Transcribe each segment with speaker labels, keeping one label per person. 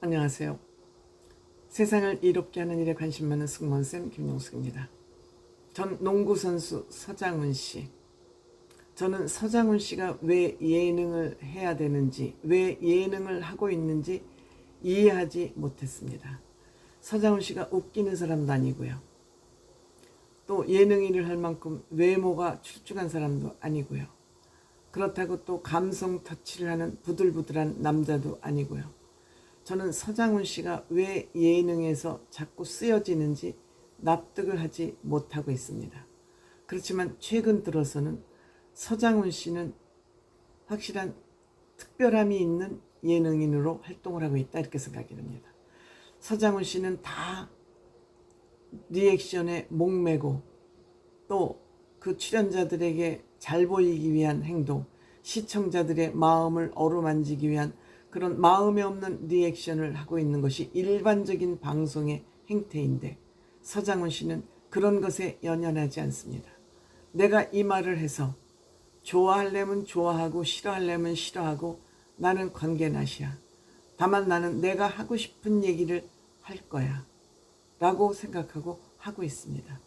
Speaker 1: 안녕하세요. 세상을 이롭게 하는 일에 관심 많은 승무원쌤 김용숙입니다. 전 농구선수 서장훈 씨. 저는 서장훈 씨가 왜 예능을 해야 되는지, 왜 예능을 하고 있는지 이해하지 못했습니다. 서장훈 씨가 웃기는 사람도 아니고요. 또 예능인을 할 만큼 외모가 출중한 사람도 아니고요. 그렇다고 또 감성 터치를 하는 부들부들한 남자도 아니고요. 저는 서장훈 씨가 왜 예능에서 자꾸 쓰여지는지 납득을 하지 못하고 있습니다. 그렇지만 최근 들어서는 서장훈 씨는 확실한 특별함이 있는 예능인으로 활동을 하고 있다, 이렇게 생각이 됩니다. 서장훈 씨는 다 리액션에 목매고 또 그 출연자들에게 잘 보이기 위한 행동, 시청자들의 마음을 어루만지기 위한 그런 마음에 없는 리액션을 하고 있는 것이 일반적인 방송의 행태인데, 서장훈 씨는 그런 것에 연연하지 않습니다. 내가 이 말을 해서 좋아하려면 좋아하고 싫어하려면 싫어하고 나는 관계나시야. 다만 나는 내가 하고 싶은 얘기를 할 거야 라고 생각하고 하고 있습니다.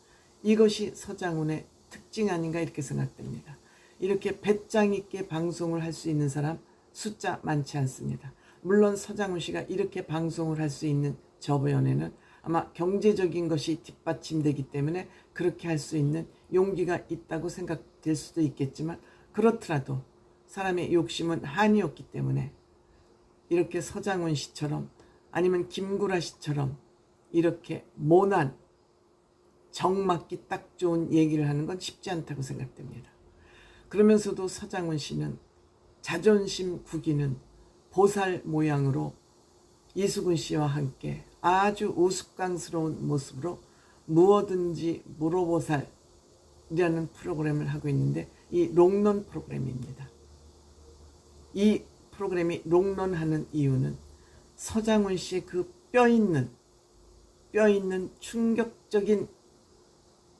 Speaker 1: 이것이 서장훈의 특징 아닌가, 이렇게 생각됩니다. 이렇게 배짱 있게 방송을 할 수 있는 사람 숫자 많지 않습니다. 물론 서장훈 씨가 이렇게 방송을 할 수 있는 저변에는 아마 경제적인 것이 뒷받침되기 때문에 그렇게 할 수 있는 용기가 있다고 생각될 수도 있겠지만, 그렇더라도 사람의 욕심은 한이 없기 때문에 이렇게 서장훈 씨처럼 아니면 김구라 씨처럼 이렇게 모난 정맞기 딱 좋은 얘기를 하는 건 쉽지 않다고 생각됩니다. 그러면서도 서장훈 씨는 자존심 구기는 보살 모양으로 이수근 씨와 함께 아주 우스꽝스러운 모습으로 무엇든지 물어보살이라는 프로그램을 하고 있는데, 이 롱런 프로그램입니다. 이 프로그램이 롱런하는 이유는 서장훈 씨의 그 뼈있는 충격적인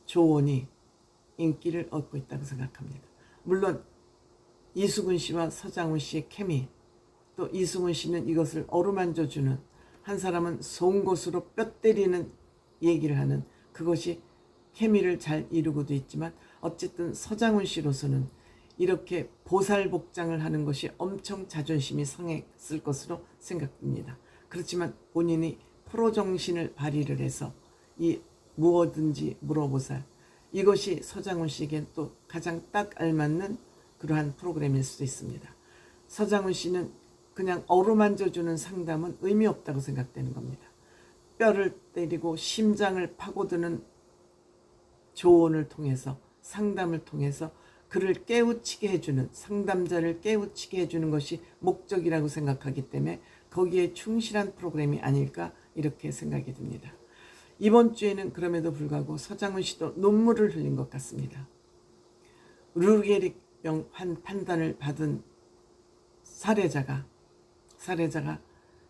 Speaker 1: 조언이 인기를 얻고 있다고 생각합니다. 물론 이수근 씨와 서장훈 씨의 케미, 또 이수근 씨는 이것을 어루만져주는, 한 사람은 송곳으로 뼈 때리는 얘기를 하는, 그것이 케미를 잘 이루고도 있지만, 어쨌든 서장훈 씨로서는 이렇게 보살복장을 하는 것이 엄청 자존심이 상했을 것으로 생각됩니다. 그렇지만 본인이 프로 정신을 발휘를 해서 이 무엇든지 물어보살, 이것이 서장훈 씨에겐 또 가장 딱 알맞는 그러한 프로그램일 수도 있습니다. 서장훈 씨는 그냥 어루만져주는 상담은 의미 없다고 생각되는 겁니다. 뼈를 때리고 심장을 파고드는 조언을 통해서, 상담을 통해서 그를 깨우치게 해주는, 상담자를 깨우치게 해주는 것이 목적이라고 생각하기 때문에 거기에 충실한 프로그램이 아닐까, 이렇게 생각이 듭니다. 이번 주에는 그럼에도 불구하고 서장훈 씨도 눈물을 흘린 것 같습니다. 루게릭병 판단을 받은 사례자가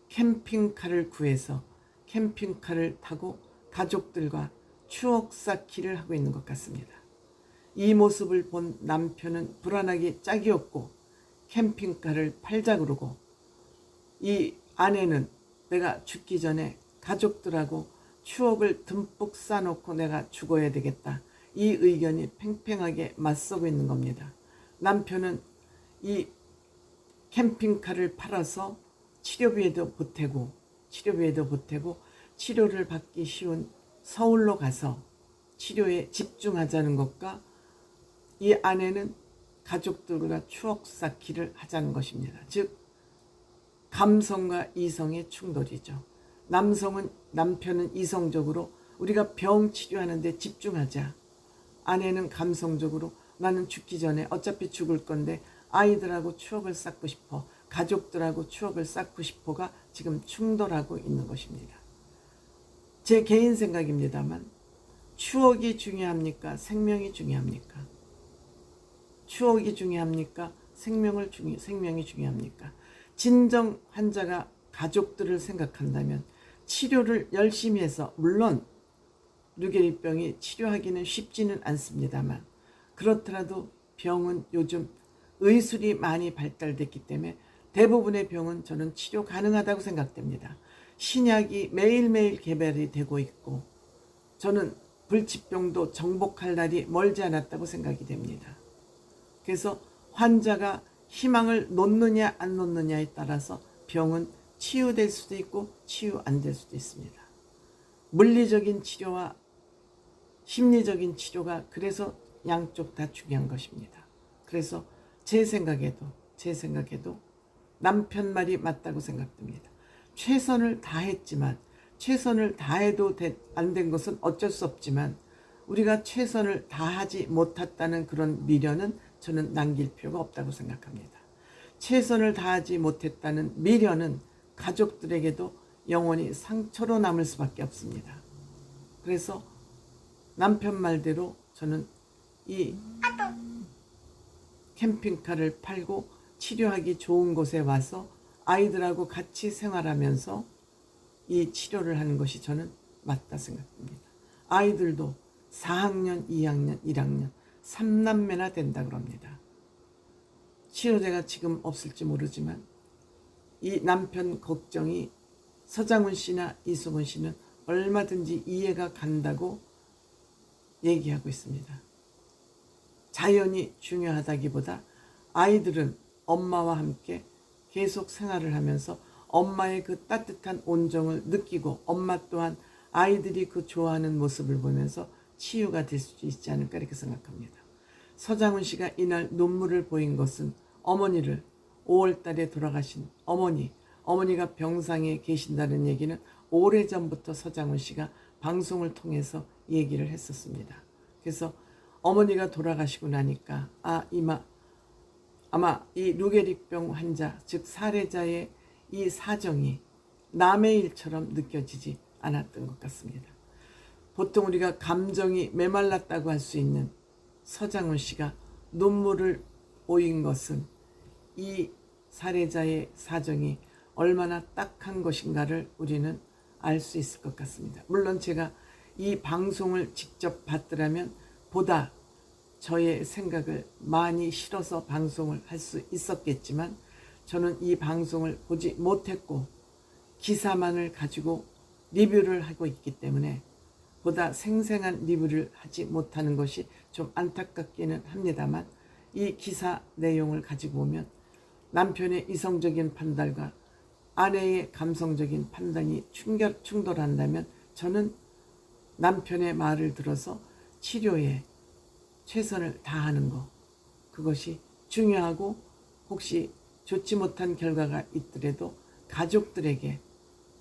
Speaker 1: 캠핑카를 구해서 캠핑카를 타고 가족들과 추억 쌓기를 하고 있는 것 같습니다. 이 모습을 본 남편은 불안하게 짝이 없고 캠핑카를 팔자 그러고, 이 아내는 내가 죽기 전에 가족들하고 추억을 듬뿍 쌓아놓고 내가 죽어야 되겠다, 이 의견이 팽팽하게 맞서고 있는 겁니다. 남편은 이 캠핑카를 팔아서 치료비에도 보태고 치료를 받기 쉬운 서울로 가서 치료에 집중하자는 것과, 이 아내는 가족들과 추억 쌓기를 하자는 것입니다. 즉 감성과 이성의 충돌이죠. 남편은 이성적으로 우리가 병 치료하는 데 집중하자, 아내는 감성적으로 나는 죽기 전에 어차피 죽을 건데 아이들하고 추억을 쌓고 싶어, 가족들하고 추억을 쌓고 싶어가 지금 충돌하고 있는 것입니다. 제 개인 생각입니다만, 추억이 중요합니까? 생명이 중요합니까? 추억이 중요합니까? 생명이 중요합니까? 진정 환자가 가족들을 생각한다면 치료를 열심히 해서, 물론 루게릭병이 치료하기는 쉽지는 않습니다만, 그렇더라도 병은 요즘 의술이 많이 발달됐기 때문에 대부분의 병은 저는 치료 가능하다고 생각됩니다. 신약이 매일매일 개발이 되고 있고 저는 불치병도 정복할 날이 멀지 않았다고 생각이 됩니다. 그래서 환자가 희망을 놓느냐 안 놓느냐에 따라서 병은 치유될 수도 있고 치유 안 될 수도 있습니다. 물리적인 치료와 심리적인 치료가 그래서 양쪽 다 중요한 것입니다. 그래서 제 생각에도 남편 말이 맞다고 생각됩니다. 최선을 다했지만 최선을 다해도 안 된 것은 어쩔 수 없지만 우리가 최선을 다하지 못했다는 그런 미련은 저는 남길 필요가 없다고 생각합니다. 최선을 다하지 못했다는 미련은 가족들에게도 영원히 상처로 남을 수밖에 없습니다. 그래서 남편 말대로 저는 이 캠핑카를 팔고 치료하기 좋은 곳에 와서 아이들하고 같이 생활하면서 이 치료를 하는 것이 저는 맞다 생각합니다. 아이들도 4학년, 2학년, 1학년 3남매나 된다 그럽니다. 치료제가 지금 없을지 모르지만 이 남편 걱정이 서장훈 씨나 이수근 씨는 얼마든지 이해가 간다고 얘기하고 있습니다. 자연이 중요하다기보다 아이들은 엄마와 함께 계속 생활을 하면서 엄마의 그 따뜻한 온정을 느끼고 엄마 또한 아이들이 그 좋아하는 모습을 보면서 치유가 될 수 있지 않을까 이렇게 생각합니다. 서장훈 씨가 이날 눈물을 보인 것은 어머니를 5월 달에 돌아가신 어머니가 병상에 계신다는 얘기는 오래전부터 서장훈 씨가 방송을 통해서 얘기를 했었습니다. 그래서 어머니가 돌아가시고 나니까 아마 이 루게릭병 환자 즉 살해자의 이 사정이 남의 일처럼 느껴지지 않았던 것 같습니다. 보통 우리가 감정이 메말랐다고 할 수 있는 서장훈 씨가 눈물을 보인 것은 이 살해자의 사정이 얼마나 딱한 것인가를 우리는 알 수 있을 것 같습니다. 물론 제가 이 방송을 직접 봤더라면 보다 저의 생각을 많이 실어서 방송을 할 수 있었겠지만 저는 이 방송을 보지 못했고 기사만을 가지고 리뷰를 하고 있기 때문에 보다 생생한 리뷰를 하지 못하는 것이 좀 안타깝기는 합니다만 이 기사 내용을 가지고 보면 남편의 이성적인 판단과 아내의 감성적인 판단이 충돌한다면 저는 남편의 말을 들어서 치료에 최선을 다하는 것 그것이 중요하고 혹시 좋지 못한 결과가 있더라도 가족들에게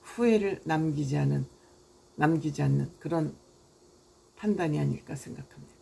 Speaker 1: 후회를 남기지 않는 그런 판단이 아닐까 생각합니다.